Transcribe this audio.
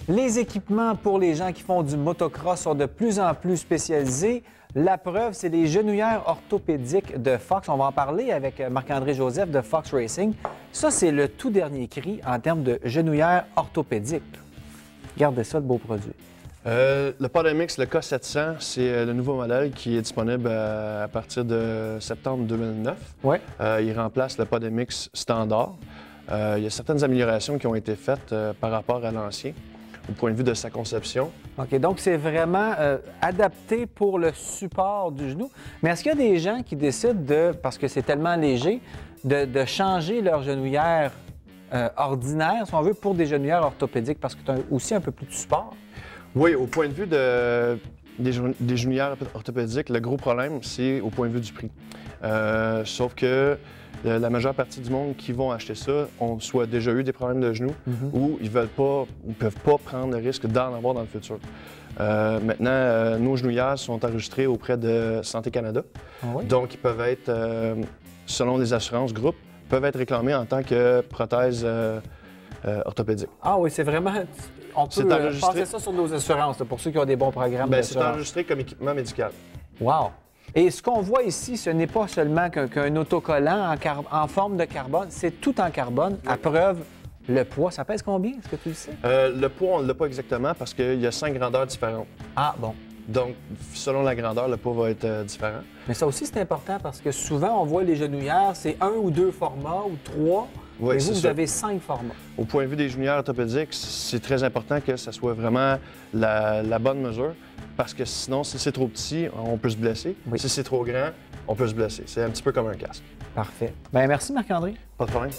Les équipements pour les gens qui font du motocross sont de plus en plus spécialisés. La preuve, c'est les genouillères orthopédiques de Fox. On va en parler avec Marc-André Joseph de Fox Racing. Ça, c'est le tout dernier cri en termes de genouillères orthopédiques. Regardez ça, le beau produit. Le Podemix, le K700, c'est le nouveau modèle qui est disponible à partir de septembre 2009. Ouais. Il remplace le Podemix standard. Il y a certaines améliorations qui ont été faites par rapport à l'ancien, au point de vue de sa conception. OK, donc c'est vraiment adapté pour le support du genou. Mais est-ce qu'il y a des gens qui décident de, parce que c'est tellement léger, de changer leur genouillère ordinaire, si on veut, pour des genouillères orthopédiques, parce que tu as aussi un peu plus de support? Oui, au point de vue des genouillères orthopédiques, le gros problème, c'est au point de vue du prix. Sauf que la majeure partie du monde qui vont acheter ça ont soit déjà eu des problèmes de genoux ou ils veulent pas ou peuvent pas prendre le risque d'en avoir dans le futur. Maintenant, nos genouillères sont enregistrées auprès de Santé Canada. Ah oui? Donc, ils peuvent être, selon les assurances groupes, peuvent être réclamés en tant que prothèse orthopédique. Ah oui, c'est vraiment... On peut passer ça sur nos assurances, là, pour ceux qui ont des bons programmes C'est d'assurance. enregistré comme équipement médical. Wow! Et ce qu'on voit ici, ce n'est pas seulement qu'un autocollant en forme de carbone, c'est tout en carbone. À preuve, le poids, ça pèse combien? Est-ce que tu le sais? Le poids, on ne l'a pas exactement parce qu'il y a 5 grandeurs différentes. Ah, bon. Donc, selon la grandeur, le poids va être différent. Mais ça aussi, c'est important parce que souvent, on voit les genouillères, c'est 1 ou 2 formats ou 3. Oui, mais vous ça. avez 5 formats. Au point de vue des genouillères orthopédiques, c'est très important que ça soit vraiment la bonne mesure parce que sinon, si c'est trop petit, on peut se blesser. Oui. Si c'est trop grand, on peut se blesser. C'est un petit peu comme un casque. Parfait. Bien, merci Marc-André. Pas de problème.